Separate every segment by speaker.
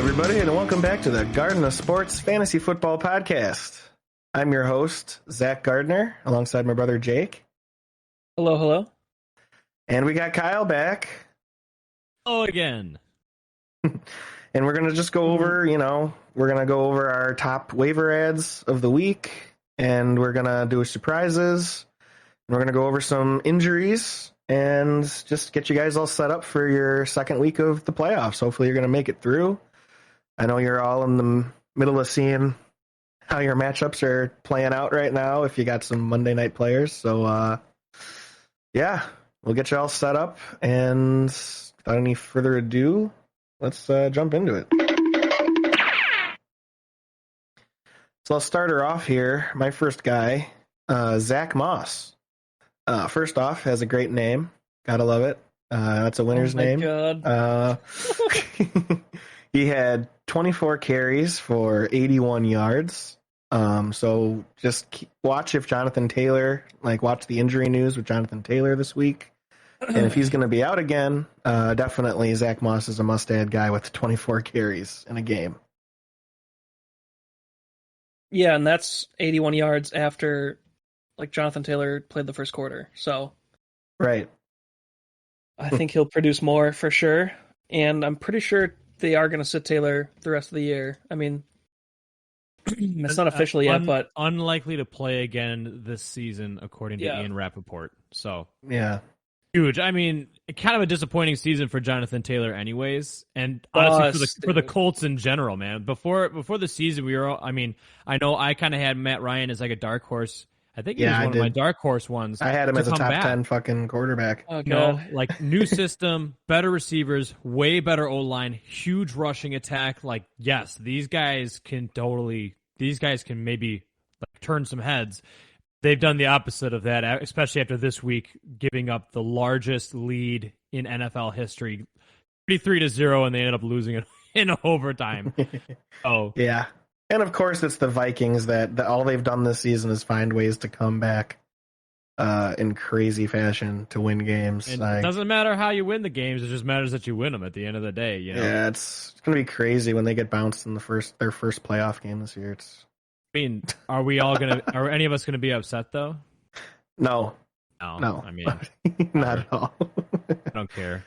Speaker 1: everybody, and welcome back to the Garden of Sports Fantasy Football Podcast. I'm your host, Zach Gardner, alongside my brother Jake.
Speaker 2: Hello, hello.
Speaker 1: And we got Kyle back.
Speaker 3: Oh, again.
Speaker 1: And we're going to just go over, we're going to go over our top waiver ads of the week, and we're going to do surprises. And we're going to go over some injuries and just get you guys all set up for your second week of the playoffs. Hopefully you're going to make it through. I know you're all in the middle of seeing how your matchups are playing out right now if you got some Monday night players. So, yeah, we'll get you all set up. And without any further ado, let's jump into it. So I'll start her off here. My first guy, Zach Moss. First off, has a great name. Gotta love it. That's a winner's name.
Speaker 2: God.
Speaker 1: He had 24 carries for 81 yards. So just watch if Jonathan Taylor, watch the injury news with Jonathan Taylor this week. And if he's going to be out again, definitely Zach Moss is a must-add guy with 24 carries in a game.
Speaker 2: Yeah, and that's 81 yards after Jonathan Taylor played the first quarter. So
Speaker 1: Right.
Speaker 2: I think he'll produce more for sure. And I'm pretty sure they are going to sit Taylor the rest of the year. I mean, it's not official yet, but
Speaker 3: unlikely to play again this season, according to Ian Rappaport. So
Speaker 1: yeah,
Speaker 3: huge. I mean, kind of a disappointing season for Jonathan Taylor, anyways, and honestly for the Colts in general, man. Before the season, we were. I mean, I know I kind of had Matt Ryan as like a dark horse. I think he was one of my dark horse ones.
Speaker 1: I had him as a top 10 fucking quarterback.
Speaker 2: Oh,
Speaker 3: new system, better receivers, way better O-line, huge rushing attack. Yes, these guys can maybe turn some heads. They've done the opposite of that, especially after this week, giving up the largest lead in NFL history, 33-0, and they ended up losing it in overtime. Oh,
Speaker 1: yeah. And of course, it's the Vikings that all they've done this season is find ways to come back in crazy fashion to win games.
Speaker 3: It doesn't matter how you win the games; it just matters that you win them at the end of the day.
Speaker 1: Yeah, it's going to be crazy when they get bounced in their first playoff game this year.
Speaker 3: I mean, are any of us gonna be upset though?
Speaker 1: No.
Speaker 3: I mean,
Speaker 1: not at all.
Speaker 3: I don't care.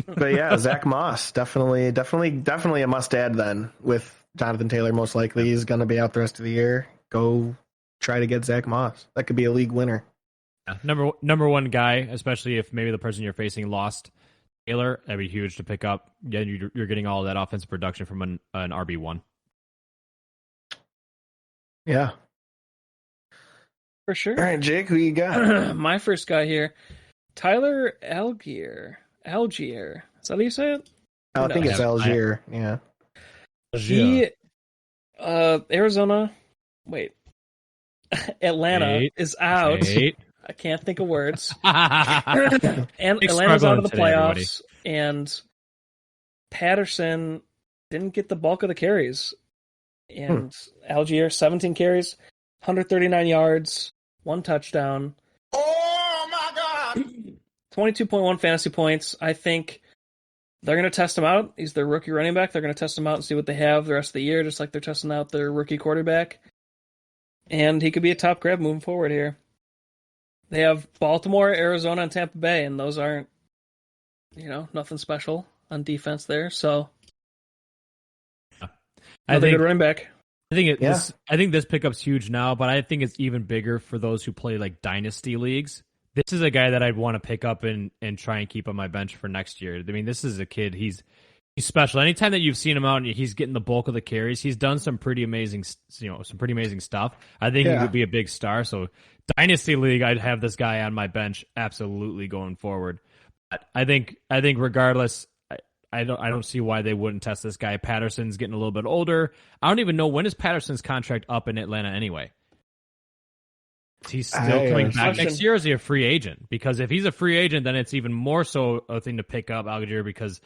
Speaker 1: But yeah, Zach Moss definitely a must add then with Jonathan Taylor. Most likely he's going to be out the rest of the year. Go try to get Zach Moss. That could be a league winner.
Speaker 3: Yeah, number one guy, especially if maybe the person you're facing lost Taylor. That'd be huge to pick up. Yeah, you're getting all that offensive production from an RB1.
Speaker 1: Yeah,
Speaker 2: for sure.
Speaker 1: All right, Jake, who you got?
Speaker 2: My first guy here, Tyler Algier. Is that how you say it?
Speaker 1: I think it's Algier. Yeah.
Speaker 2: He, Arizona. Wait, Atlanta is out. I can't think of words. And Atlanta's out of the playoffs, and Patterson didn't get the bulk of the carries. And Algier, 17 carries, 139 yards, 1 touchdown.
Speaker 1: Oh my God!
Speaker 2: 22.1 fantasy points. I think they're going to test him out. He's their rookie running back. They're going to test him out and see what they have the rest of the year, just like they're testing out their rookie quarterback. And he could be a top grab moving forward here. They have Baltimore, Arizona, and Tampa Bay, and those aren't, nothing special on defense there. So, another good running back.
Speaker 3: I think this pickup's huge now, but I think it's even bigger for those who play dynasty leagues. This is a guy that I'd want to pick up and try and keep on my bench for next year. I mean, this is a kid. He's special. Anytime that you've seen him out and he's getting the bulk of the carries, he's done some pretty amazing stuff. I think he would be a big star. So dynasty league, I'd have this guy on my bench absolutely going forward. But I think regardless, I don't see why they wouldn't test this guy. Patterson's getting a little bit older. I don't even know when is Patterson's contract up in Atlanta anyway. He's still coming back next year, or is he a free agent? Because if he's a free agent, then it's even more so a thing to pick up Algier, because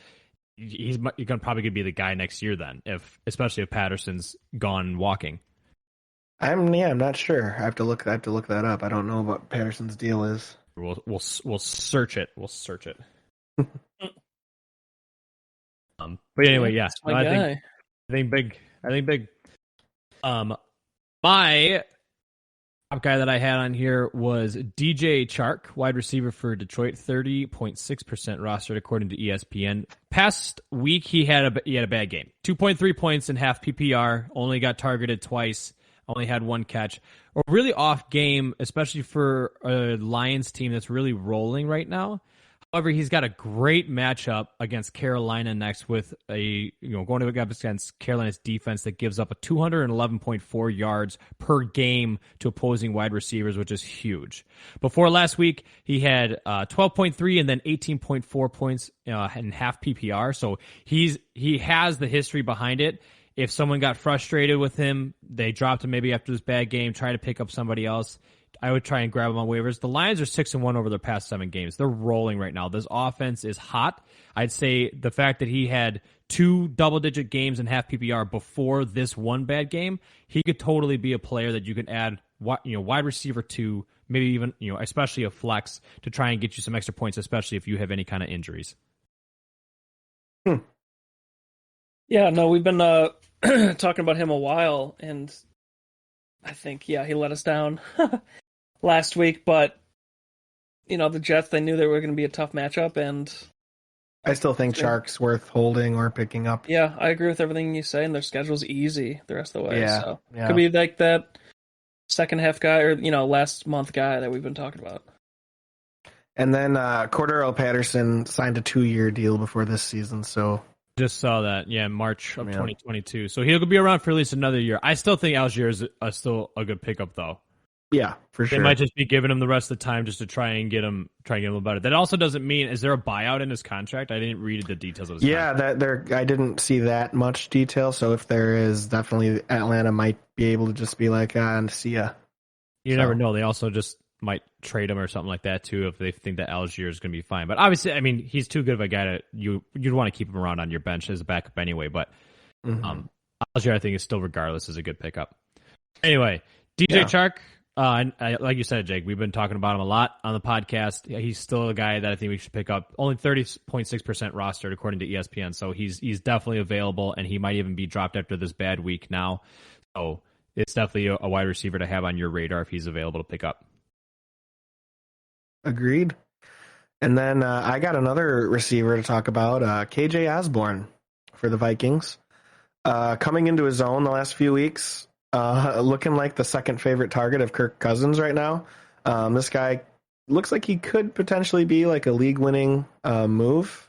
Speaker 3: he's probably gonna be the guy next year then, especially if Patterson's gone walking.
Speaker 1: I'm not sure. I have to look that up. I don't know what Patterson's deal is.
Speaker 3: We'll search it. We'll search it. But anyway, yeah.
Speaker 2: My guy.
Speaker 3: I think big. My top guy that I had on here was DJ Chark, wide receiver for Detroit, 30.6% rostered according to ESPN. Past week he had a bad game. 2.3 points in half PPR, only got targeted twice, only had one catch. A really off game, especially for a Lions team that's really rolling right now. However, he's got a great matchup against Carolina next with going up against Carolina's defense that gives up a 211.4 yards per game to opposing wide receivers, which is huge. Before last week, he had 12.3 and then 18.4 points in half PPR. So he has the history behind it. If someone got frustrated with him, they dropped him maybe after this bad game, try to pick up somebody else, I would try and grab them on waivers. The Lions are 6-1 over their past 7 games. They're rolling right now. This offense is hot. I'd say the fact that he had 2 double-digit games in half PPR before this one bad game, he could totally be a player that you can add, wide receiver to, maybe even, especially a flex to try and get you some extra points, especially if you have any kind of injuries.
Speaker 2: Yeah, no, we've been talking about him a while, and I think, he let us down last week, but the Jets, they knew they were going to be a tough matchup, and
Speaker 1: I still think Chark's worth holding or picking up.
Speaker 2: Yeah, I agree with everything you say, and their schedule's easy the rest of the way.
Speaker 1: Yeah,
Speaker 2: So could be like that second half guy or last month guy that we've been talking about.
Speaker 1: And then Cordero Patterson signed a 2-year deal before this season, so
Speaker 3: just saw that, March of 2022. So he'll be around for at least another year. I still think Algier is still a good pickup, though.
Speaker 1: Yeah, for sure.
Speaker 3: They might just be giving him the rest of the time just to try and get him a little better. That also doesn't mean, is there a buyout in his contract? I didn't read the details of his contract.
Speaker 1: I didn't see that much detail. So if there is, definitely Atlanta might be able to just be like, see ya.
Speaker 3: You never know. They also just might trade him or something like that too if they think that Algier is going to be fine. But obviously, I mean, he's too good of a guy to you'd want to keep him around on your bench as a backup anyway. But Algier, I think, is still regardless is a good pickup. Anyway, DJ Chark. Like you said, Jake, we've been talking about him a lot on the podcast. He's still a guy that I think we should pick up. Only 30.6% rostered according to ESPN, so he's definitely available, and he might even be dropped after this bad week now. So it's definitely a wide receiver to have on your radar if he's available to pick up.
Speaker 1: Agreed. And then I got another receiver to talk about, KJ Osborne for the Vikings. Coming into his own the last few weeks. Looking like the second favorite target of Kirk Cousins right now. This guy looks like he could potentially be like a league-winning move.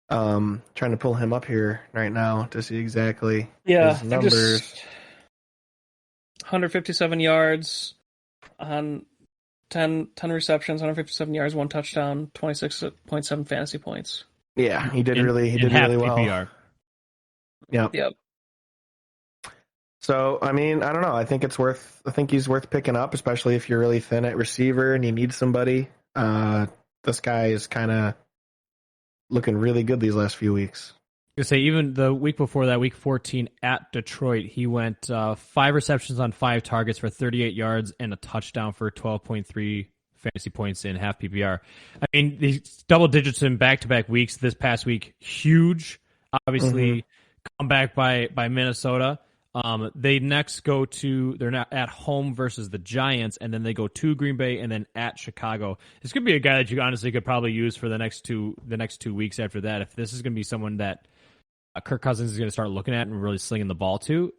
Speaker 1: Trying to pull him up here right now to see exactly his numbers.
Speaker 2: 157 yards on 10 receptions, 157 yards, 1 touchdown, 26.7 fantasy points.
Speaker 1: Yeah, he did really well.
Speaker 3: PPR.
Speaker 2: Yep.
Speaker 1: So, I mean, I don't know. I think he's worth picking up, especially if you're really thin at receiver and you need somebody. This guy is kind of looking really good these last few weeks.
Speaker 3: I say even the week before that, week 14 at Detroit, he went 5 receptions on 5 targets for 38 yards and a touchdown for 12.3 fantasy points in half PPR. I mean, these double digits in back-to-back weeks. This past week, huge. Obviously, come back by Minnesota. They next they're not at home versus the Giants, and then they go to Green Bay and then at Chicago. This could be a guy that you honestly could probably use for the next 2 weeks after that. If this is going to be someone that Kirk Cousins is going to start looking at and really slinging the ball to,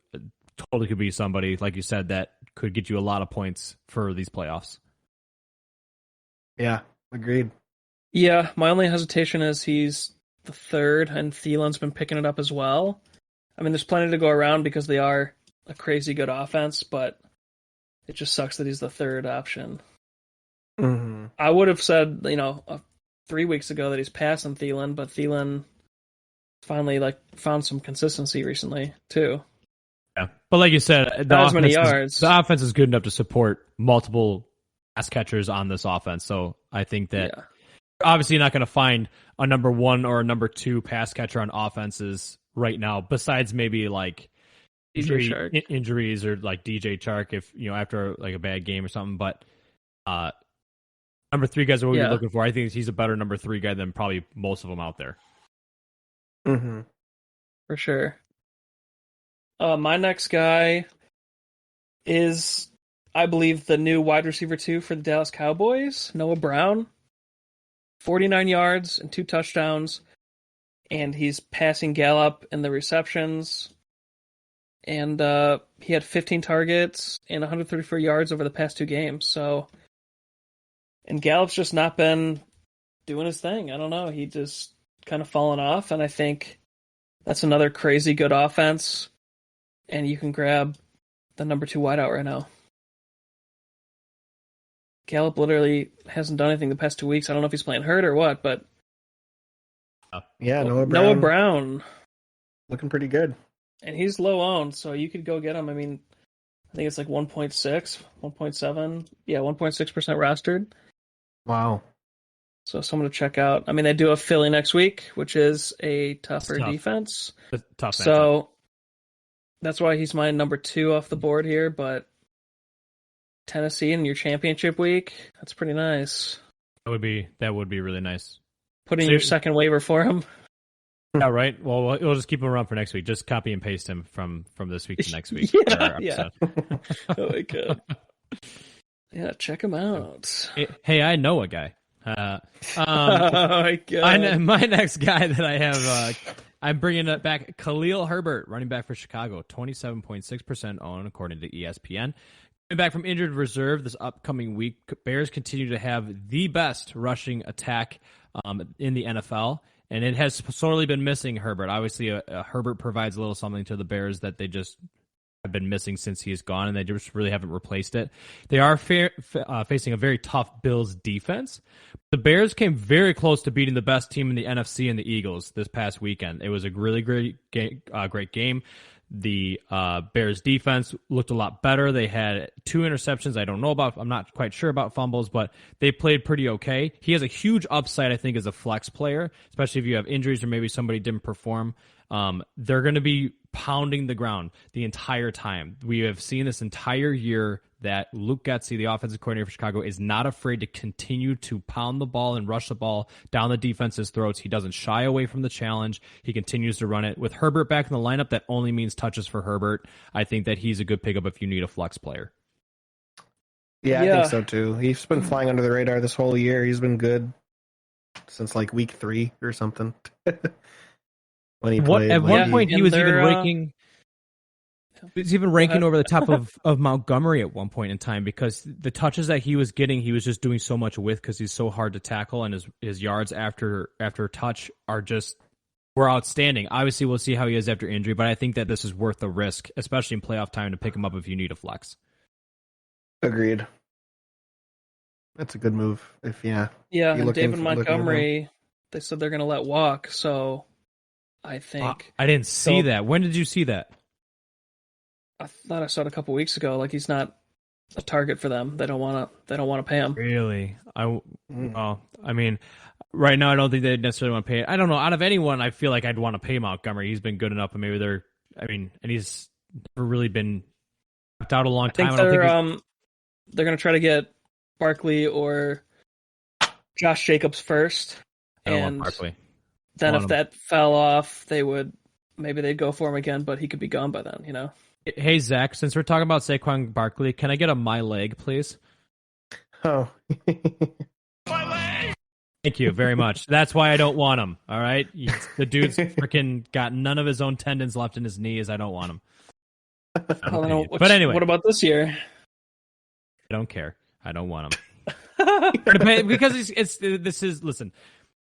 Speaker 3: totally could be somebody, like you said, that could get you a lot of points for these playoffs.
Speaker 1: Yeah, agreed.
Speaker 2: Yeah, my only hesitation is he's the third, and Thielen's been picking it up as well. I mean, there's plenty to go around because they are a crazy good offense, but it just sucks that he's the third option.
Speaker 1: Mm-hmm.
Speaker 2: I would have said, 3 weeks ago that he's passing Thielen, but Thielen finally found some consistency recently too.
Speaker 3: Yeah, but like you said,
Speaker 2: the
Speaker 3: offense is good enough to support multiple pass catchers on this offense. So I think that you're obviously not going to find a number 1 or a number 2 pass catcher on offenses right now, besides maybe like injuries or like DJ Chark if after like a bad game or something. But number 3 guys are what you're looking for. I think he's a better number 3 guy than probably most of them out there.
Speaker 1: Mm-hmm.
Speaker 2: For sure. My next guy is, I believe, the new wide receiver 2 for the Dallas Cowboys, Noah Brown. 49 yards and 2 touchdowns, and he's passing Gallup in the receptions. And he had 15 targets and 134 yards over the past 2 games. So, and Gallup's just not been doing his thing. I don't know. He just kind of fallen off, and I think that's another crazy good offense. And you can grab the number 2 wideout right now. Gallup literally hasn't done anything the past 2 weeks. I don't know if he's playing hurt or what, but
Speaker 1: yeah,
Speaker 2: Noah Brown
Speaker 1: looking pretty good.
Speaker 2: And he's low owned, so you could go get him. I mean, I think it's like 1.6, 1.7. Yeah, 1.6% rostered.
Speaker 1: Wow.
Speaker 2: So someone to check out. I mean, they do have Philly next week, which is a tougher defense.
Speaker 3: Tough.
Speaker 2: So that's why he's my number 2 off the board here, but Tennessee in your championship week, that's pretty nice.
Speaker 3: That would be really nice.
Speaker 2: Put in your second waiver for him.
Speaker 3: Yeah, right. Well, we'll just keep him around for next week. Just copy and paste him from this week to next week.
Speaker 2: Yeah. Oh my god. Yeah, check him out.
Speaker 3: Hey, I know a guy.
Speaker 2: Oh my god.
Speaker 3: My next guy that I have, I'm bringing it back. Khalil Herbert, running back for Chicago, 27.6% owned according to ESPN. Coming back from injured reserve this upcoming week, Bears continue to have the best rushing attack in the NFL, and it has sorely been missing Herbert. Obviously, Herbert provides a little something to the Bears that they just have been missing since he's gone, and they just really haven't replaced it. They are facing a very tough Bills defense. The Bears came very close to beating the best team in the NFC and the Eagles this past weekend. It was a really great game. The Bears defense looked a lot better. They had 2 interceptions. I'm not quite sure about fumbles, but they played pretty okay. He has a huge upside, I think, as a flex player, especially if you have injuries or maybe somebody didn't perform. They're going to be pounding the ground the entire time. We have seen this entire year that Luke Getsy, the offensive coordinator for Chicago, is not afraid to continue to pound the ball and rush the ball down the defense's throats. He doesn't shy away from the challenge. He continues to run it. With Herbert back in the lineup, that only means touches for Herbert. I think that he's a good pickup if you need a flex player.
Speaker 1: Yeah, I think so too. He's been flying under the radar this whole year. He's been good since like week 3 or something. When he played.
Speaker 3: At one point, he was even ranking. He was even ranking over the top of Montgomery at one point in time because the touches that he was getting, he was just doing so much with because he's so hard to tackle, and his yards after touch were outstanding. Obviously, we'll see how he is after injury, but I think that this is worth the risk, especially in playoff time, to pick him up if you need a flex.
Speaker 1: Agreed. That's a good move.
Speaker 2: And David Montgomery, they said they're going to let walk, so I think
Speaker 3: I didn't see that. When did you see that?
Speaker 2: I thought I saw it a couple weeks ago. Like, he's not a target for them. They don't want to pay him.
Speaker 3: Really? I mean, right now I don't think they necessarily want to pay it. I don't know. Out of anyone, I feel like I'd want to pay Montgomery. He's been good enough, and maybe and he's never really been left out a long time.
Speaker 2: They're going to try to get Barkley or Josh Jacobs first.
Speaker 3: I don't want Barkley.
Speaker 2: Then if that fell off, they'd go for him again, but he could be gone by then, you know?
Speaker 3: Hey, Zach, since we're talking about Saquon Barkley, can I get a my leg, please?
Speaker 1: Oh.
Speaker 3: My leg! Thank you very much. That's why I don't want him, all right? The dude's freaking got none of his own tendons left in his knees. I don't want him. But anyway.
Speaker 2: What about this year?
Speaker 3: I don't care. I don't want him. Because listen,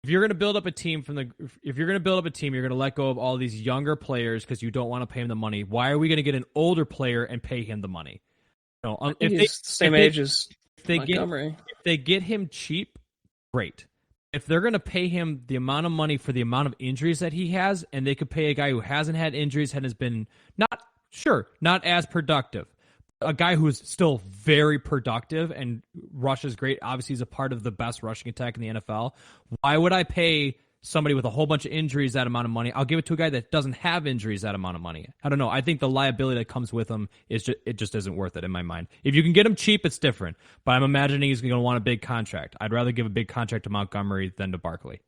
Speaker 3: if you're going to build up a team you're going to let go of all these younger players because you don't want to pay him the money. Why are we going to get an older player and pay him the money?
Speaker 2: If
Speaker 3: they get him cheap, great. If they're going to pay him the amount of money for the amount of injuries that he has, and they could pay a guy who hasn't had injuries and has been not as productive, a guy who's still very productive and rushes great. Obviously, he's a part of the best rushing attack in the NFL. Why would I pay somebody with a whole bunch of injuries that amount of money? I'll give it to a guy that doesn't have injuries that amount of money. I don't know. I think the liability that comes with him just isn't worth it in my mind. If you can get him cheap, it's different. But I'm imagining he's going to want a big contract. I'd rather give a big contract to Montgomery than to Barkley.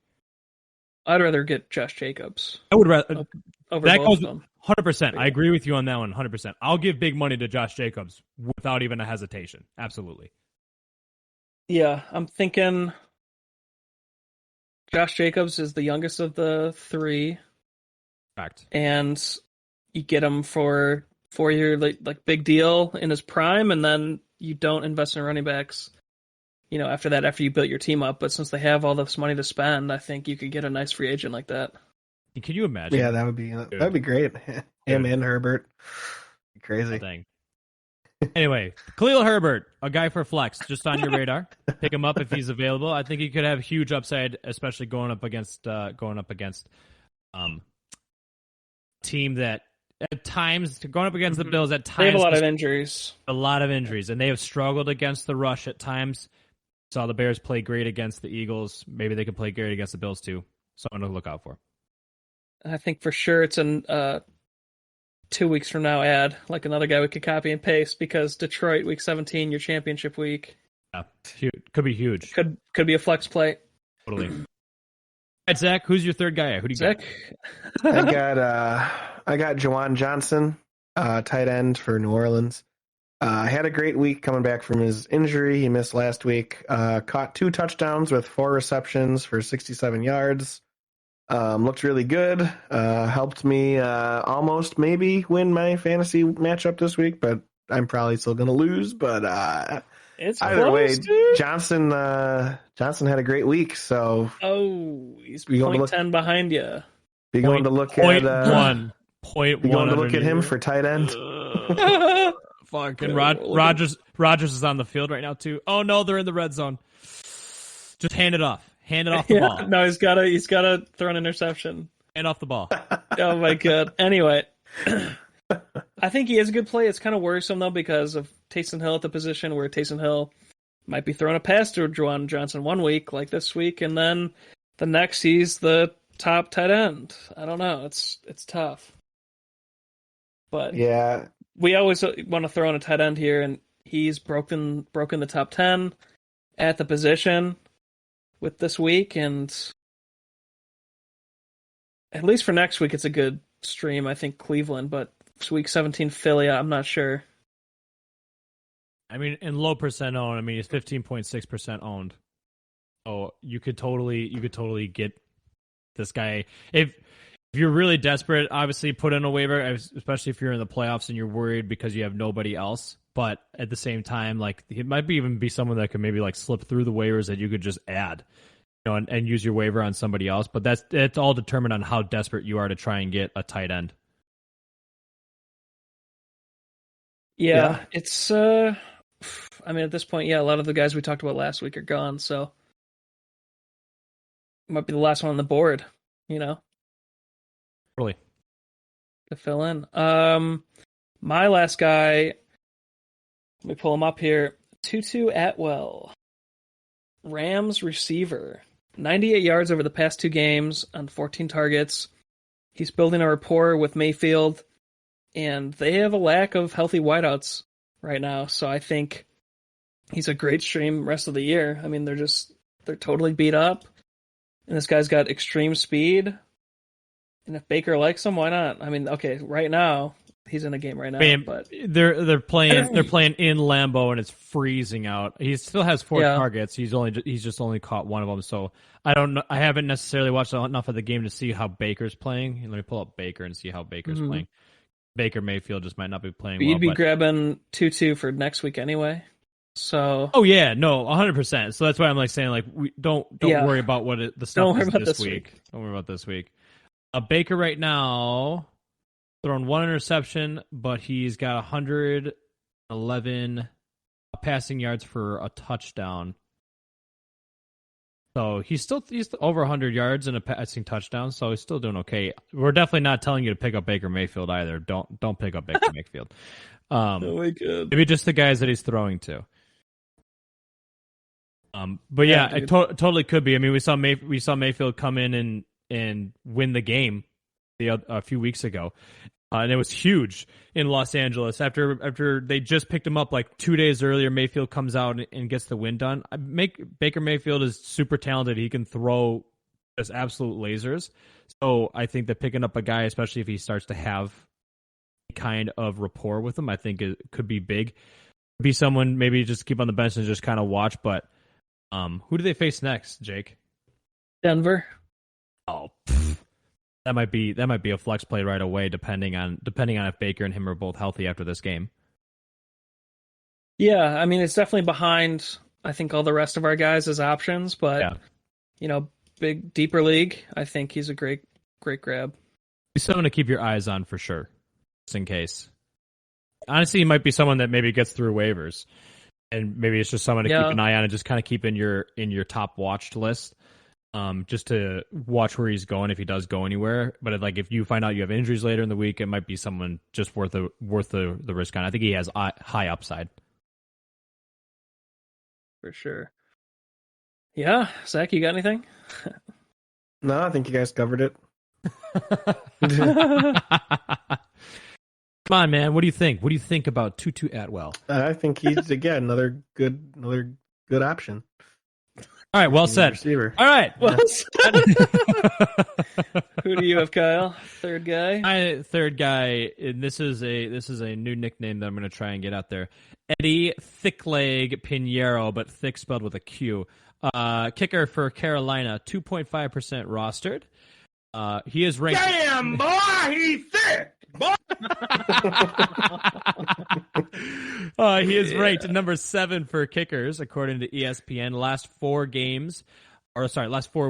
Speaker 2: I'd rather get Josh Jacobs.
Speaker 3: I would rather.
Speaker 2: over
Speaker 3: that
Speaker 2: both
Speaker 3: goes
Speaker 2: of them.
Speaker 3: 100%. I agree with you on that one. 100%. I'll give big money to Josh Jacobs without even a hesitation. Absolutely.
Speaker 2: Yeah, I'm thinking Josh Jacobs is the youngest of the three.
Speaker 3: Fact.
Speaker 2: And you get him for 4-year like big deal in his prime, and then you don't invest in running backs. After that, after you built your team up. But since they have all this money to spend, I think you could get a nice free agent like that.
Speaker 3: Can you imagine?
Speaker 1: Yeah, that'd be great. Him and Herbert, crazy.
Speaker 3: Oh, dang. Anyway, Khalil Herbert, a guy for flex, just on your radar. Pick him up if he's available. I think he could have huge upside, especially going up against team that at times going up against the Bills at times
Speaker 2: they have a lot of injuries.
Speaker 3: And they have struggled against the rush at times. Saw the Bears play great against the Eagles. Maybe they can play great against the Bills too. Someone to look out for.
Speaker 2: I think for sure it's an 2 weeks from now ad, like another guy we could copy and paste, because Detroit week 17, your championship week.
Speaker 3: Yeah, could be huge.
Speaker 2: Could be a flex play.
Speaker 3: Totally. All right, Zach, who's your third guy? Who do you
Speaker 2: Zach?
Speaker 3: got?
Speaker 1: I got Juwan Johnson, tight end for New Orleans. Had a great week coming back from his injury. He missed last week. Caught 2 touchdowns with 4 receptions for 67 yards. Looked really good. Helped me almost maybe win my fantasy matchup this week, but I'm probably still going to lose. But
Speaker 2: it's
Speaker 1: either
Speaker 2: close,
Speaker 1: way,
Speaker 2: dude.
Speaker 1: Johnson had a great week. So
Speaker 2: he's 0.10 behind you.
Speaker 1: Be going to look at him for tight end.
Speaker 3: Fucking Rogers is on the field right now too. Oh no, they're in the red zone. Just hand it off. Hand it off the ball.
Speaker 2: No, he's gotta throw an interception.
Speaker 3: Hand off the ball.
Speaker 2: Oh my god. Anyway, I think he is a good play. It's kind of worrisome though because of Taysom Hill at the position where Taysom Hill might be throwing a pass to Juwan Johnson one week like this week, and then the next he's the top tight end. I don't know. It's tough. But
Speaker 1: yeah,
Speaker 2: we always want to throw in a tight end here, and he's broken the top 10 at the position with this week, and at least for next week, it's a good stream. I think Cleveland, but week 17 Philly, I'm not sure.
Speaker 3: I mean, in low percent owned, I mean he's 15.6% owned. Oh, you could totally get this guy if you're really desperate. Obviously, put in a waiver, especially if you're in the playoffs and you're worried because you have nobody else. But at the same time, like it might even be someone that could maybe like slip through the waivers that you could just add, and use your waiver on somebody else. But it's all determined on how desperate you are to try and get a tight end.
Speaker 2: Yeah. It's. I mean, at this point, a lot of the guys we talked about last week are gone, so it might be the last one on the board.
Speaker 3: Really,
Speaker 2: to fill in. My last guy. Let me pull him up here. Tutu Atwell, Rams receiver, 98 yards over the past 2 games on 14 targets. He's building a rapport with Mayfield, and they have a lack of healthy wideouts right now. So I think he's a great stream rest of the year. I mean, they're totally beat up, and this guy's got extreme speed. And if Baker likes him, why not? I mean, okay, right now he's in a game right now, but
Speaker 3: they're playing in Lambeau and it's freezing out. He still has 4 targets. He's just only caught 1 of them. So I don't know. I haven't necessarily watched enough of the game to see how Baker's playing. Let me pull up Baker and see how Baker's playing. Baker Mayfield just might not be playing. But
Speaker 2: you'd be grabbing 2-2 for next week anyway. So.
Speaker 3: Oh yeah, no, 100%. So that's why I'm like saying like we don't worry about the stuff is this week. Don't worry about this week. Baker right now thrown 1 interception, but he's got 111 passing yards for a touchdown. So he's over 100 yards and a passing touchdown. So he's still doing okay. We're definitely not telling you to pick up Baker Mayfield either. Don't pick up Baker Mayfield.
Speaker 2: Oh my god.
Speaker 3: Maybe just the guys that he's throwing to. But yeah, it totally could be. I mean, we saw Mayfield come in and win the game a few weeks ago. And it was huge in Los Angeles. After they just picked him up like 2 days earlier, Mayfield comes out and gets the win done. Baker Mayfield is super talented. He can throw just absolute lasers. So I think that picking up a guy, especially if he starts to have kind of rapport with him, I think it could be big. Be someone maybe just keep on the bench and just kind of watch. But who do they face next, Jake?
Speaker 2: Denver.
Speaker 3: Oh, that might be a flex play right away, depending on if Baker and him are both healthy after this game.
Speaker 2: Yeah, I mean it's definitely behind. I think all the rest of our guys as options, but big deeper league. I think he's a great grab.
Speaker 3: He's someone to keep your eyes on for sure, just in case. Honestly, he might be someone that maybe gets through waivers, and maybe it's just someone to keep an eye on and just kind of keep in your top watched list, just to watch where he's going if he does go anywhere. But like if you find out you have injuries later in the week, it might be someone just worth the risk on. I think he has high upside
Speaker 2: for sure. Yeah, Zach, you got anything?
Speaker 1: No, I think you guys covered it.
Speaker 3: Come on, man. What do you think? What do you think about Tutu Atwell?
Speaker 1: I think he's again another good option.
Speaker 3: All right, well said.
Speaker 1: Receiver.
Speaker 3: All right, well said.
Speaker 2: Who do you have, Kyle? Third guy.
Speaker 3: Third guy. And this is a new nickname that I'm going to try and get out there. Eddie Thickleg Pinheiro, but thick spelled with a Q. Kicker for Carolina, 2.5% rostered. He is ranked.
Speaker 1: Damn, boy, he's thick.
Speaker 3: He is ranked number 7 for kickers according to ESPN. Last 4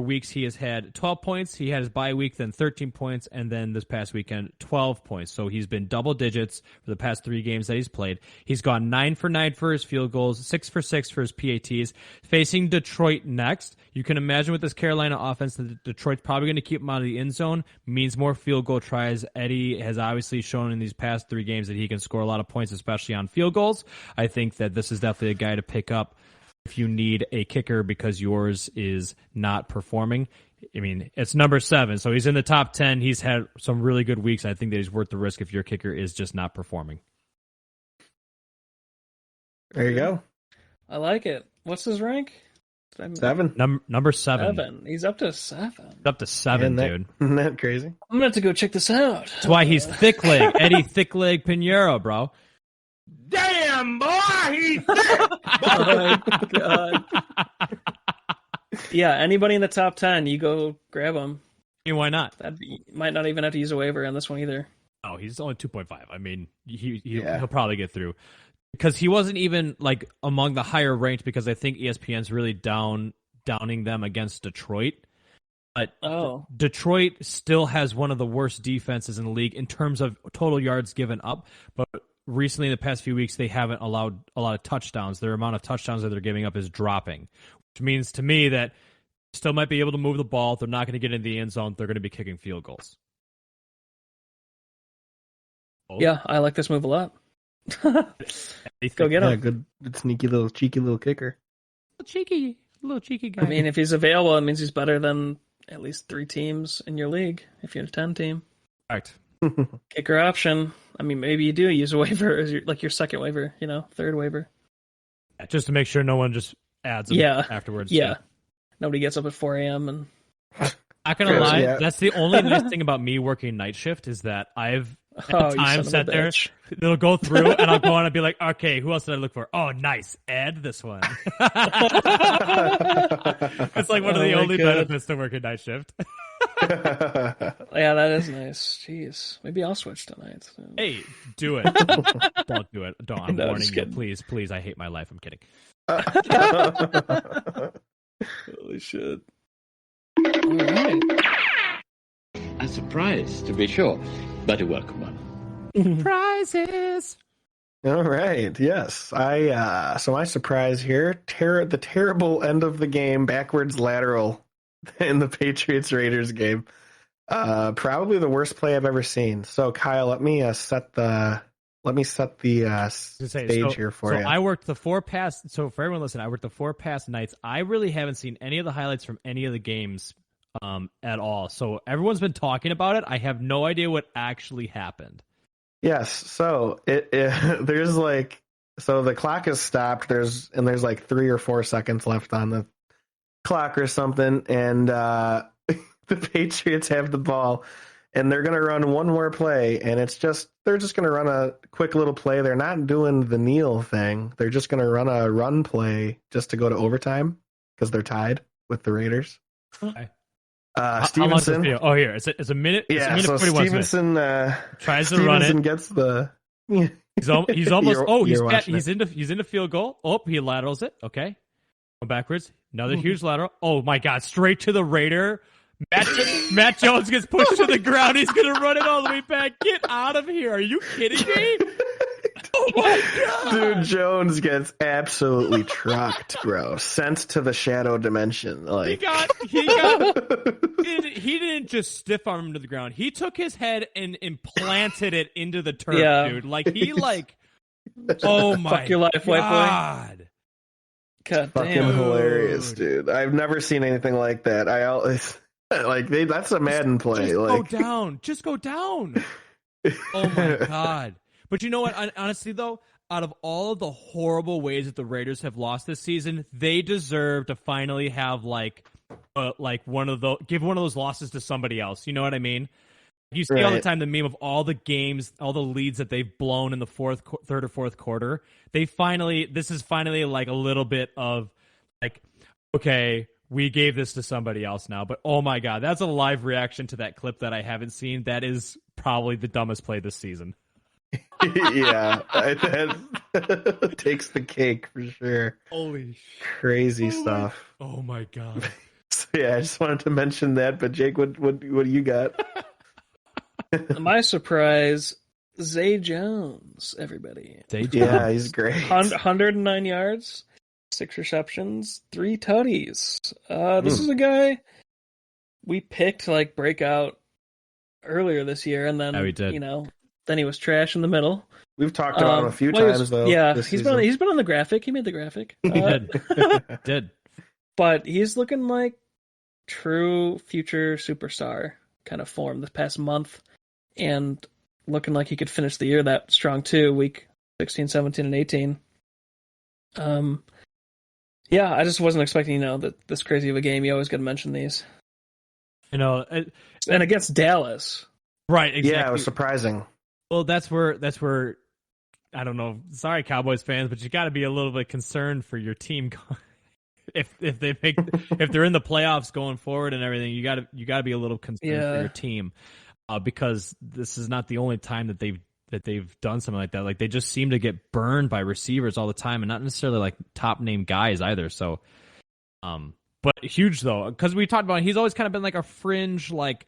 Speaker 3: weeks, he has had 12 points. He had his bye week, then 13 points, and then this past weekend, 12 points. So he's been double digits for the past 3 games that he's played. He's gone 9 for 9 for his field goals, 6 for 6 for his PATs. Facing Detroit next. You can imagine with this Carolina offense that Detroit's probably going to keep him out of the end zone, means more field goal tries. Eddie has obviously shown in these past 3 games that he can score a lot of points, especially on field goals. I think that this is definitely a guy to pick up if you need a kicker because yours is not performing. I mean, it's number 7, so he's in the top 10. He's had some really good weeks. I think that he's worth the risk if your kicker is just not performing.
Speaker 1: There you go.
Speaker 2: I like it. What's his rank?
Speaker 1: 7.
Speaker 3: Number 7.
Speaker 2: He's up to 7.
Speaker 3: Up to 7, dude.
Speaker 1: Isn't that crazy?
Speaker 2: I'm going to have to go check this out.
Speaker 3: That's why he's thick leg. Eddie Thickleg Pinheiro, bro.
Speaker 1: Damn, boy, he's thick.
Speaker 2: Oh, my God. Yeah, anybody in the top 10, you go grab him.
Speaker 3: I mean, why not?
Speaker 2: Might not even have to use a waiver on this one either.
Speaker 3: Oh, he's only 2.5. I mean, he'll probably get through. Because he wasn't even like among the higher ranked because I think ESPN's really downing them against Detroit. But Detroit still has one of the worst defenses in the league in terms of total yards given up. But recently, in the past few weeks, they haven't allowed a lot of touchdowns. Their amount of touchdowns that they're giving up is dropping, which means to me that still might be able to move the ball. They're not going to get into the end zone. They're going to be kicking field goals.
Speaker 2: Yeah, I like this move a lot. Go get him.
Speaker 1: Yeah, good sneaky little cheeky little kicker.
Speaker 3: Little cheeky guy.
Speaker 2: I mean, if he's available, it means he's better than at least 3 teams in your league. If you have a 10 team,
Speaker 3: correct.
Speaker 2: Kicker option. I mean, maybe you do use a waiver as your second waiver. Third waiver.
Speaker 3: Yeah, just to make sure no one just adds them afterwards.
Speaker 2: Yeah. Nobody gets up at 4 a.m. and.
Speaker 3: Not gonna lie, that's the only nice thing about me working night shift is that I've time set there. It'll go through, and I'll go on and be like, okay, who else did I look for? Oh, nice, add this one. It's like one of the only benefits to working night shift.
Speaker 2: Yeah, that is nice. Jeez, maybe I'll switch tonight. So.
Speaker 3: Hey, do it. Don't do it. Don't. I'm warning you. Please. I hate my life. I'm kidding.
Speaker 2: Holy shit. All right.
Speaker 4: A surprise, to be sure, but a welcome one.
Speaker 3: Prizes.
Speaker 1: All right. Yes. So my surprise here, the terrible end of the game, backwards lateral in the Patriots-Raiders game. Probably the worst play I've ever seen. So Kyle, let me set the stage here for you.
Speaker 3: I worked the 4 past. So for everyone listening, I worked the 4 past nights. I really haven't seen any of the highlights from any of the games at all. So everyone's been talking about it. I have no idea what actually happened.
Speaker 1: Yes. So there's the clock is stopped. There's like 3 or 4 seconds left on the clock or something, and the Patriots have the ball, and they're going to run one more play, and they're just going to run a quick little play. They're not doing the kneel thing. They're just going to run a run play just to go to overtime because they're tied with the Raiders.
Speaker 3: Okay.
Speaker 1: Stevenson.
Speaker 3: Oh, here it's a minute.
Speaker 1: Yeah,
Speaker 3: it's a minute
Speaker 1: so
Speaker 3: 41
Speaker 1: Stevenson
Speaker 3: tries to run it.
Speaker 1: Gets the.
Speaker 3: He's almost. He's
Speaker 1: into
Speaker 3: into field goal. Oh, he laterals it. Okay, go backwards. Another huge lateral. Oh my God! Straight to the Raider. Matt Jones gets pushed to the ground. He's gonna run it all the way back. Get out of here! Are you kidding me? Oh my God!
Speaker 1: Dude, Jones gets absolutely trucked, bro. Sent to the shadow dimension. Like
Speaker 3: he didn't just stiff arm him to the ground. He took his head and implanted it into the turf, dude. Like he oh my
Speaker 2: fuck your life, white boy.
Speaker 1: God fucking damn. Hilarious, dude. I've never seen anything like that. I always that's a Madden play.
Speaker 3: Just go down. Oh my God. But you know what? Honestly, though, out of all of the horrible ways that the Raiders have lost this season, they deserve to finally have one of those losses to somebody else. You know what I mean? You see all the time the meme of all the games, all the leads that they've blown in the third or fourth quarter. This is finally like a little bit of like, okay, we gave this to somebody else now. But oh my God, that's a live reaction to that clip that I haven't seen. That is probably the dumbest play this season.
Speaker 1: Yeah, that takes the cake for sure.
Speaker 3: Holy
Speaker 1: crazy stuff.
Speaker 3: Oh my God.
Speaker 1: So yeah, I just wanted to mention that. But Jake, what do you got?
Speaker 2: My surprise, Zay Jones. Everybody.
Speaker 3: Zay Jones.
Speaker 1: Yeah, he's great.
Speaker 2: 109 yards, 6 receptions, 3 tutties. This is a guy we picked like breakout earlier this year, and then
Speaker 3: we did.
Speaker 2: Then he was trash in the middle.
Speaker 1: We've talked about him a few times, though.
Speaker 2: Yeah, he's been on the graphic. He made the graphic.
Speaker 3: He did.
Speaker 2: But he's looking like true future superstar kind of form this past month, and looking like he could finish the year that strong too, week 16, 17, and 18. Yeah, I just wasn't expecting, that this crazy of a game. You always got to mention these.
Speaker 3: And
Speaker 2: against Dallas.
Speaker 3: Right, exactly.
Speaker 1: Yeah, it was surprising.
Speaker 3: Well, that's where I don't know. Sorry, Cowboys fans, but you got to be a little bit concerned for your team if they're in the playoffs going forward and everything. You got to be a little concerned for your team because this is not the only time that they've done something like that. Like they just seem to get burned by receivers all the time, and not necessarily like top name guys either. So, but huge though, because we talked about he's always kind of been like a fringe like.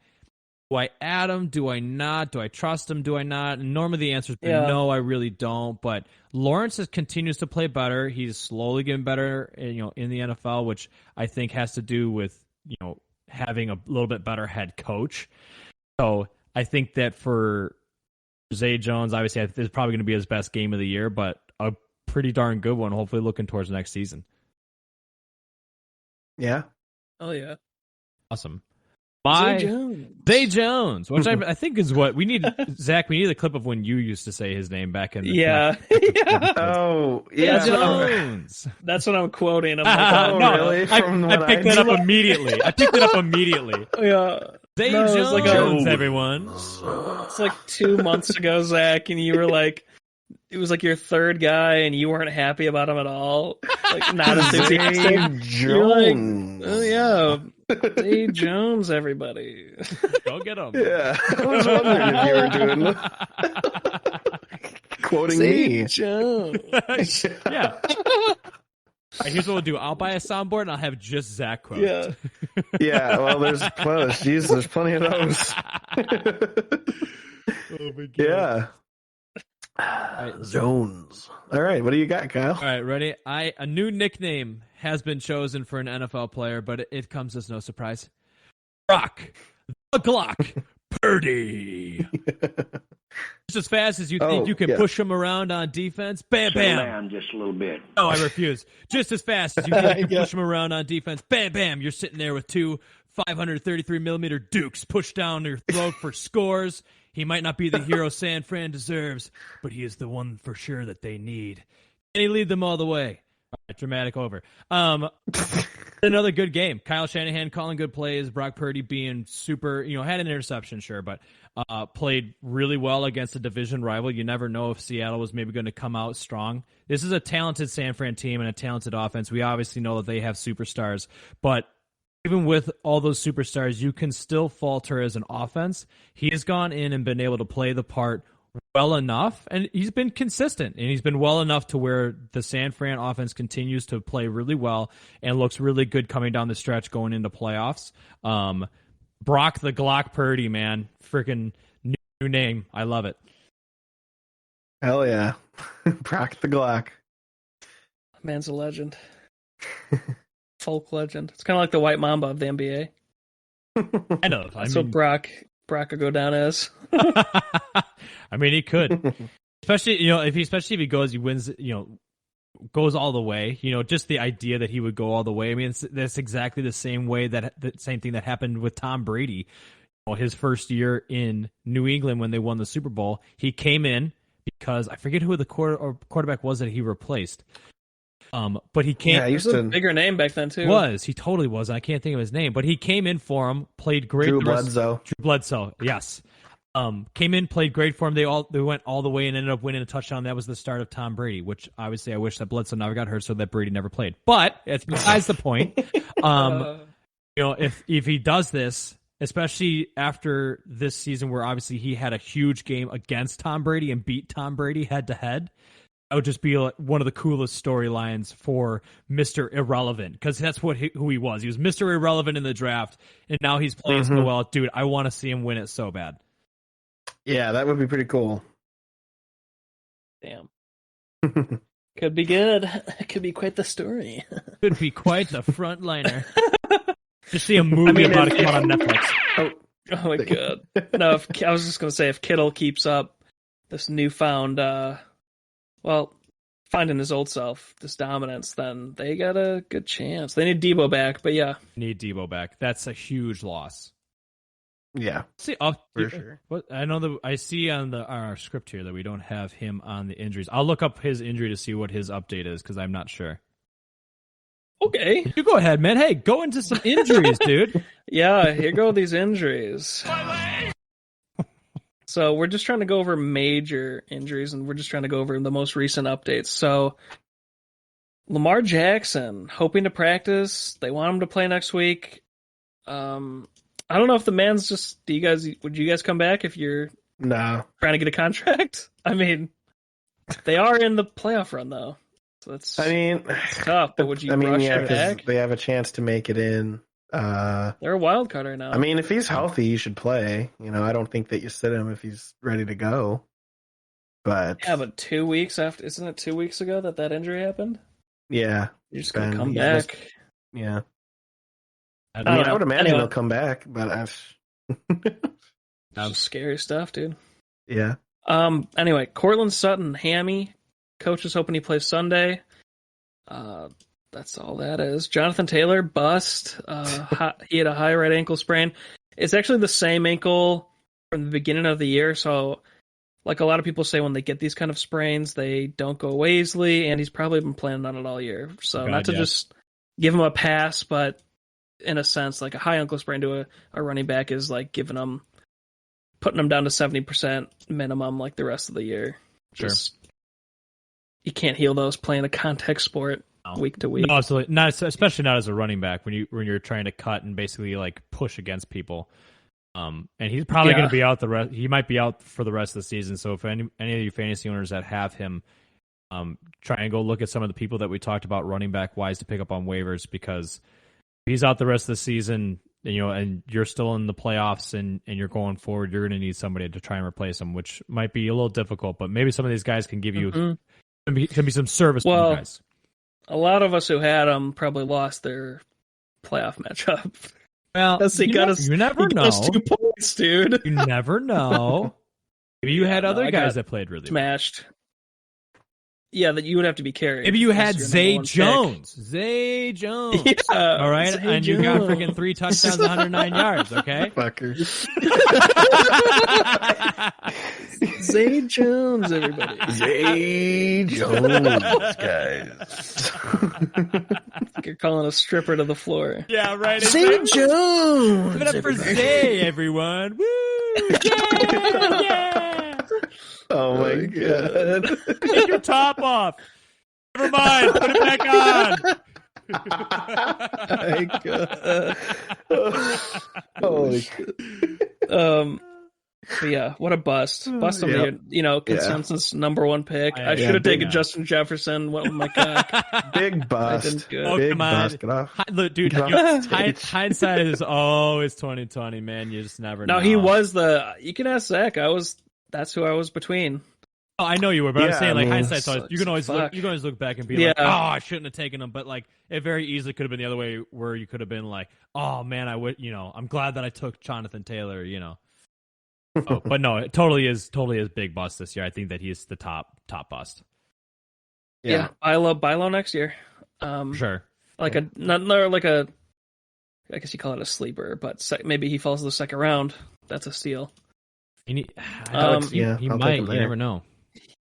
Speaker 3: Do I add him? Do I not? Do I trust him? Do I not? And normally the answer is no, I really don't. But Lawrence continues to play better. He's slowly getting better, in the NFL, which I think has to do with, having a little bit better head coach. So I think that for Zay Jones, obviously, it's probably going to be his best game of the year, but a pretty darn good one, hopefully looking towards next season.
Speaker 1: Yeah.
Speaker 2: Oh, yeah.
Speaker 3: Awesome.
Speaker 2: Zay
Speaker 3: Jones, which I think is what we need. Zach, we need a clip of when you used to say his name back in the
Speaker 2: yeah.
Speaker 1: Oh, yeah.
Speaker 3: Jones.
Speaker 2: That's what I'm quoting. I'm like,
Speaker 1: really?
Speaker 3: I picked that up immediately.
Speaker 2: Yeah.
Speaker 3: Zay Jones, everyone.
Speaker 2: It's like 2 months ago, Zach, and you were like, it was like your third guy, and you weren't happy about him at all. Like, not enthusiastic.
Speaker 1: You're
Speaker 2: like, oh yeah, Zay Jones, everybody.
Speaker 3: Go get him.
Speaker 1: Yeah, I was wondering if you were doing quoting
Speaker 2: Zay
Speaker 1: me.
Speaker 2: Jones.
Speaker 3: Yeah. All right, here's what we'll do. I'll buy a soundboard and I'll have just Zach quotes.
Speaker 2: Yeah.
Speaker 1: Yeah. Well, there's plenty of those.
Speaker 3: Oh my God.
Speaker 1: Yeah.
Speaker 3: Right,
Speaker 1: Jones. All right, what do you got, Kyle?
Speaker 3: All right, ready? A new nickname has been chosen for an NFL player, but it comes as no surprise. Brock the Glock Purdy. Just as fast as you think you can push him around on defense, bam, bam.
Speaker 5: Slow down just a little bit.
Speaker 3: No, I refuse. Just as fast as you think you can push him around on defense, bam, bam. You're sitting there with 2 533mm Dukes pushed down your throat for scores. He might not be the hero San Fran deserves, but he is the one for sure that they need. Can he lead them all the way? Dramatic over. Another good game. Kyle Shanahan calling good plays. Brock Purdy being super, had an interception, sure, but played really well against a division rival. You never know if Seattle was maybe going to come out strong. This is a talented San Fran team and a talented offense. We obviously know that they have superstars, but even with all those superstars, you can still falter as an offense. He has gone in and been able to play the part well enough, and he's been consistent, and he's been well enough to where the San Fran offense continues to play really well and looks really good coming down the stretch going into playoffs. Brock the Glock Purdy, man. Freaking new name. I love it.
Speaker 1: Hell yeah. Brock the Glock.
Speaker 2: Man's a legend. Folk legend. It's kind of like the White Mamba of the NBA.
Speaker 3: I know.
Speaker 2: That's what Brock could go down as.
Speaker 3: I mean, he could. Especially if he goes, he wins, goes all the way. Just the idea that he would go all the way. I mean, that's exactly the same way the same thing that happened with Tom Brady. His first year in New England when they won the Super Bowl, he came in because I forget who the quarterback was that he replaced. But he came.
Speaker 1: Yeah, he
Speaker 2: was a bigger name back then too.
Speaker 3: He totally was. I can't think of his name, but he came in for him, played great.
Speaker 1: Drew Bledsoe,
Speaker 3: yes. Came in, played great for him. They went all the way and ended up winning a touchdown. That was the start of Tom Brady, which obviously I wish that Bledsoe never got hurt so that Brady never played. But it's besides the point. If he does this, especially after this season where obviously he had a huge game against Tom Brady and beat Tom Brady head to head, that would just be one of the coolest storylines for Mr. Irrelevant, because that's who he was. He was Mr. Irrelevant in the draft, and now he's playing so well. Dude, I want to see him win it so bad.
Speaker 1: Yeah, that would be pretty cool.
Speaker 2: Damn. Could be good. Could be quite the story.
Speaker 3: Could be quite the frontliner. Just see a movie about it come out on Netflix.
Speaker 2: Oh my god. No, I was just going to say, if Kittle keeps up this newfound, finding his old self, this dominance, then they got a good chance. They need Debo back, but yeah.
Speaker 3: Need Debo back. That's a huge loss.
Speaker 1: Yeah,
Speaker 3: see,
Speaker 1: for sure.
Speaker 3: What I know I see on our script here that we don't have him on the injuries. I'll look up his injury to see what his update is because I'm not sure.
Speaker 2: Okay,
Speaker 3: you go ahead, man. Hey, go into some injuries, dude.
Speaker 2: Yeah, here go these injuries. So we're just trying to go over major injuries, and we're just trying to go over the most recent updates. So Lamar Jackson hoping to practice. They want him to play next week. I don't know if the man's just. Would you guys come back if you're trying to get a contract? I mean, they are in the playoff run though, so it's tough. But would you rush him back?
Speaker 1: They have a chance to make it in.
Speaker 2: They're a wild card right now.
Speaker 1: I mean, if he's healthy, he should play. I don't think that you sit him if he's ready to go. But
Speaker 2: 2 weeks after, isn't it 2 weeks ago that injury happened?
Speaker 1: Yeah,
Speaker 2: you're just gonna come back.
Speaker 1: Yeah. I would imagine he'll come back, but
Speaker 2: that's scary stuff, dude.
Speaker 1: Yeah.
Speaker 2: Anyway, Cortland Sutton, hammy. Coach is hoping he plays Sunday. That's all that is. Jonathan Taylor, bust. He had a high right ankle sprain. It's actually the same ankle from the beginning of the year. So, like a lot of people say, when they get these kind of sprains, they don't go away easily, and he's probably been planning on it all year. So, not to just give him a pass, but in a sense, like a high ankle sprain to a running back is like putting them down to 70% minimum like the rest of the year.
Speaker 3: Sure.
Speaker 2: You can't heal those playing a contact sport week to week.
Speaker 3: No, absolutely not, especially not as a running back when you're trying to cut and basically like push against people. And he's probably going to be out the rest. He might be out for the rest of the season. So if any of you fantasy owners that have him, try and go look at some of the people that we talked about running back wise to pick up on waivers, because if he's out the rest of the season, and you're still in the playoffs and you're going forward, you're going to need somebody to try and replace him, which might be a little difficult, but maybe some of these guys can give you can be some service to you guys.
Speaker 2: A lot of us who had them probably lost their playoff matchup.
Speaker 3: Well, you never know.
Speaker 2: 2 points, dude.
Speaker 3: You never know. Maybe you had other guys that played really
Speaker 2: smashed. Yeah, that you would have to be carried.
Speaker 3: Maybe you had Zay Jones. Zay Jones.
Speaker 2: Yeah,
Speaker 3: all right, and you got freaking 3 touchdowns, 109 yards. Okay,
Speaker 1: fucker.
Speaker 2: Zay Jones, everybody.
Speaker 1: Zay Jones, guys.
Speaker 2: You're calling a stripper to the floor.
Speaker 3: Yeah, right.
Speaker 2: Zay Jones.
Speaker 3: Give it up for Zay, everyone. Woo! Yeah! Yeah!
Speaker 1: Oh my god.
Speaker 3: Take your top off. Never mind. Put it back on.
Speaker 1: My god. Holy
Speaker 2: But yeah, what a bust. Bust on the consensus number one pick. I should have taken Justin Jefferson. What my cock.
Speaker 1: Big bust.
Speaker 2: I didn't do it.
Speaker 3: Oh,
Speaker 1: Big
Speaker 3: come on.
Speaker 1: bust. Get off.
Speaker 3: Look, dude,
Speaker 1: Get off the stage.
Speaker 3: hindsight is always 2020, man. You just never know.
Speaker 2: No, he was you can ask Zach. That's who I was between.
Speaker 3: Oh, I know you were, but I'm saying, like, hindsight's always, you can always look back and be like, oh, I shouldn't have taken him. But like, it very easily could have been the other way, where you could have been like, oh man, I would, I'm glad that I took Jonathan Taylor, Oh, but no, it totally is big bust this year. I think that he's the top bust.
Speaker 2: Yeah, buy low next year.
Speaker 3: Sure.
Speaker 2: Like I guess you call it a sleeper, but maybe he falls to the second round. That's a steal.
Speaker 3: He
Speaker 1: I'll
Speaker 3: might.
Speaker 1: take
Speaker 3: You
Speaker 1: him there.
Speaker 3: never know.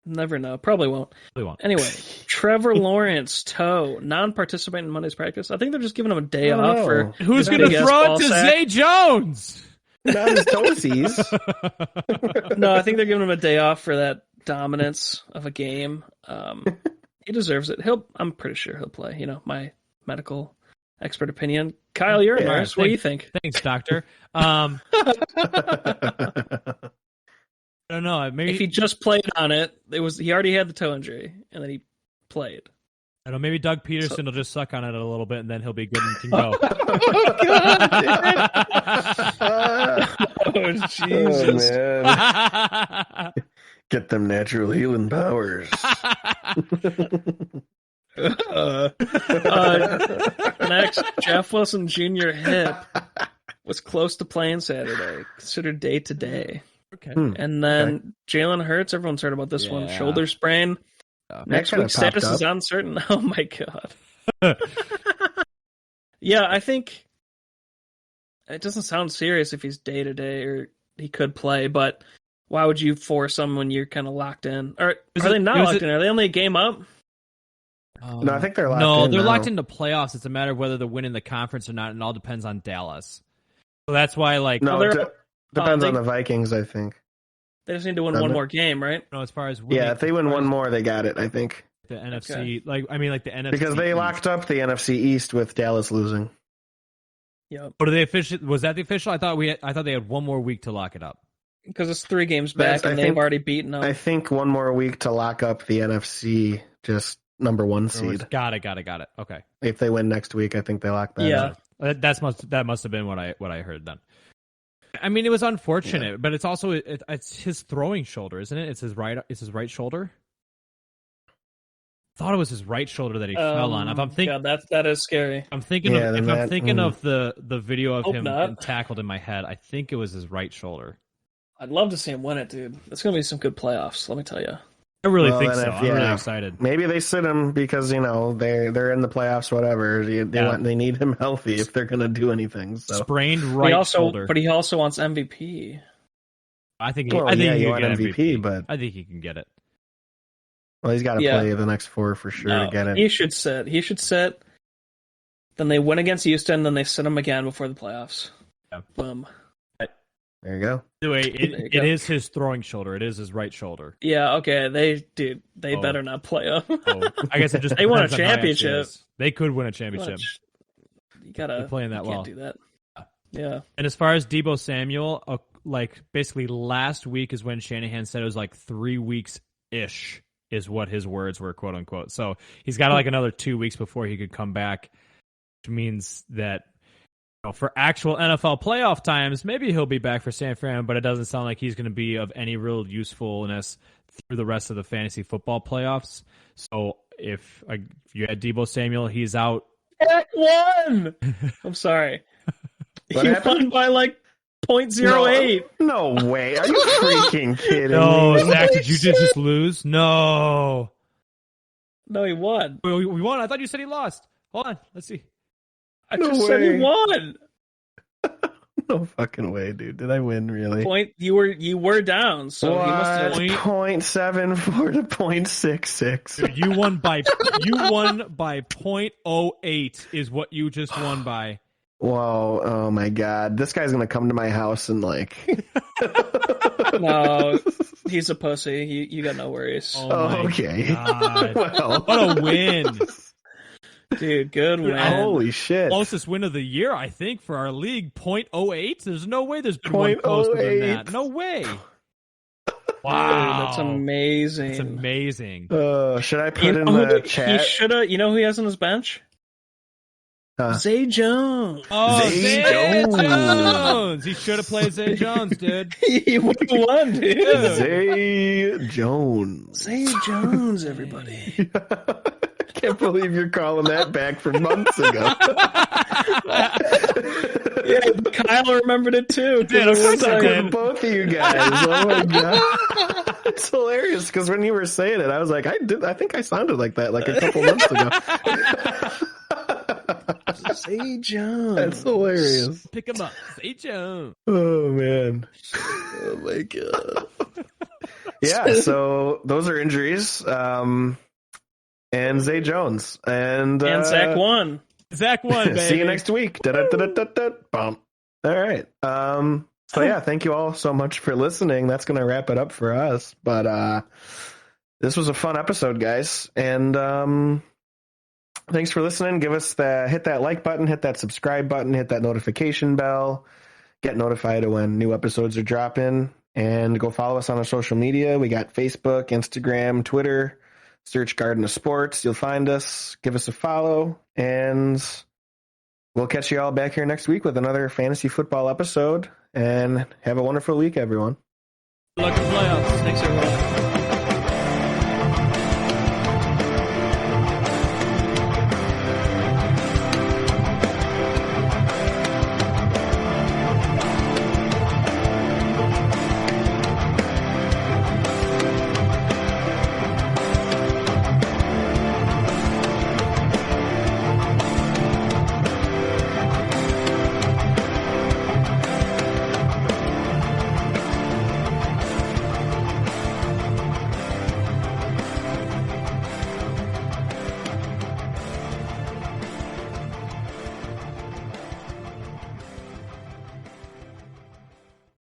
Speaker 2: Never know. Probably won't. Anyway, Trevor Lawrence, toe, non-participating in Monday's practice. I think they're just giving him a day off for
Speaker 3: who's going to throw it to Zay Jones?
Speaker 1: Not his toesies.
Speaker 2: No, I think they're giving him a day off for that dominance of a game. He deserves it. I'm pretty sure he'll play. My medical expert opinion. Kyle, you're in Mars. What do you think?
Speaker 3: Thanks, doctor. I don't know. Maybe
Speaker 2: if he just played on it, he already had the toe injury, and then he played.
Speaker 3: I don't know. Maybe Doug Peterson will just suck on it a little bit, and then he'll be good and can go.
Speaker 2: Oh, Jesus.
Speaker 1: Oh, man. Get them natural healing powers.
Speaker 2: Next, Jeff Wilson Jr. hip was close to playing Saturday, considered day to day.
Speaker 3: Okay.
Speaker 2: And then Jalen Hurts, everyone's heard about this one, shoulder sprain. Next week's status is uncertain. Oh my god. Yeah, I think it doesn't sound serious if he's day to day, or he could play, but why would you force him when you're kind of locked in? Or are they not locked in? Are they only a game up?
Speaker 1: No, I think they're locked in.
Speaker 3: No, they're locked into playoffs. It's a matter of whether they're winning the conference or not, and it all depends on Dallas. So that's why, like...
Speaker 1: No, depends on the Vikings, I think.
Speaker 2: They just need to win one more game, right?
Speaker 3: No, as far as winning,
Speaker 1: if they win one more, they got it, I think.
Speaker 3: The NFC, the NFC...
Speaker 1: Because they locked up the NFC East with Dallas losing.
Speaker 2: Yep.
Speaker 3: But they official? Was that the official? I thought they had one more week to lock it up.
Speaker 2: Because it's 3 games back, and they've already beaten them.
Speaker 1: I think one more week to lock up the NFC, just number 1 seed.
Speaker 3: Got it. Okay.
Speaker 1: If they win next week, I think they lock that up.
Speaker 3: That must have been what I heard then. I mean, it was unfortunate, but it's also it's his throwing shoulder, isn't it? It's his right shoulder. I thought it was his right shoulder that he fell on. If I'm thinking,
Speaker 2: that is scary.
Speaker 3: I'm thinking of the video of him getting tackled in my head. I think it was his right shoulder.
Speaker 2: I'd love to see him win it, dude. It's going to be some good playoffs, let me tell you.
Speaker 3: I really think so. I'm really excited.
Speaker 1: Maybe they sit him because they're in the playoffs. Whatever they need him healthy if they're going to do anything. So.
Speaker 3: Sprained right shoulder,
Speaker 2: but he also wants MVP.
Speaker 3: I think
Speaker 1: he
Speaker 3: want
Speaker 1: can get MVP, but
Speaker 3: I think he can get it.
Speaker 1: Well, he's got to play the next 4 for sure to get it.
Speaker 2: He should sit. Then they win against Houston. Then they sit him again before the playoffs.
Speaker 3: Yeah.
Speaker 2: Boom.
Speaker 1: There you go.
Speaker 3: Anyway, it is his throwing shoulder. It is his right shoulder.
Speaker 2: Yeah, okay. They better not play him.
Speaker 3: I guess it just
Speaker 2: they won a championship.
Speaker 3: They could win a championship.
Speaker 2: You gotta
Speaker 3: They're playing that well.
Speaker 2: Can't do that. Yeah.
Speaker 3: And as far as Deebo Samuel, basically last week is when Shanahan said it was 3 weeks ish is what his words were, quote unquote. So he's got another 2 weeks before he could come back, which means that. For actual NFL playoff times, maybe he'll be back for San Fran, but it doesn't sound like he's going to be of any real usefulness through the rest of the fantasy football playoffs. So if you had Deebo Samuel, he's out.
Speaker 2: Jack won! I'm sorry. He won by 0.08.
Speaker 1: No way. Are you freaking kidding me?
Speaker 3: No, Zach, did you just lose? No.
Speaker 2: No, he won.
Speaker 3: We won. I thought you said he lost. Hold on. Let's see.
Speaker 2: I just said he won.
Speaker 1: No fucking way, dude. Did I win, really?
Speaker 2: You were down, so
Speaker 1: what?
Speaker 2: you must have
Speaker 1: 0.74 to 0.66.
Speaker 3: Dude, you won by 0.08 is what you just won by.
Speaker 1: Whoa, oh my god. This guy's gonna come to my house and like
Speaker 2: No, he's a pussy. You got no worries.
Speaker 3: Oh
Speaker 1: okay.
Speaker 3: Well, what a win.
Speaker 2: Dude, good win.
Speaker 1: Holy shit.
Speaker 3: Closest win of the year, I think, for our league. 0.08? There's no way there's been one closer than that. No way. Wow.
Speaker 2: Dude, that's amazing.
Speaker 3: That's amazing.
Speaker 1: Should I put in the chat?
Speaker 2: He should have. You know who he has on his bench? Zay Jones.
Speaker 3: Oh,
Speaker 1: Zay
Speaker 3: Jones. He should have played Zay Jones, dude.
Speaker 2: He would have won, dude.
Speaker 1: Zay Jones.
Speaker 2: Zay Jones, everybody.
Speaker 1: Can't believe you're calling that back from months ago.
Speaker 2: Yeah, Kyle remembered it too.
Speaker 3: Dude, of course I did.
Speaker 1: Both of you guys. Oh my god. It's hilarious because when you were saying it, I was like, I think I sounded like that like a couple months ago.
Speaker 2: Zay Jones.
Speaker 1: That's hilarious.
Speaker 3: Pick him up. Zay Jones.
Speaker 1: Oh man. Oh my god. Yeah, so those are injuries. And Zay Jones. And
Speaker 2: Zach won.
Speaker 3: Zach won, baby.
Speaker 1: See you next week. Bump. All right. So yeah, thank you all so much for listening. That's gonna wrap it up for us. But this was a fun episode, guys. And thanks for listening. Hit that like button, hit that subscribe button, hit that notification bell, get notified of when new episodes are dropping, and go follow us on our social media. We got Facebook, Instagram, Twitter. Search Garden of Sports. You'll find us. Give us a follow, and we'll catch you all back here next week with another fantasy football episode. And have a wonderful week, everyone.
Speaker 3: Lucky playoffs.
Speaker 2: Thanks, everyone.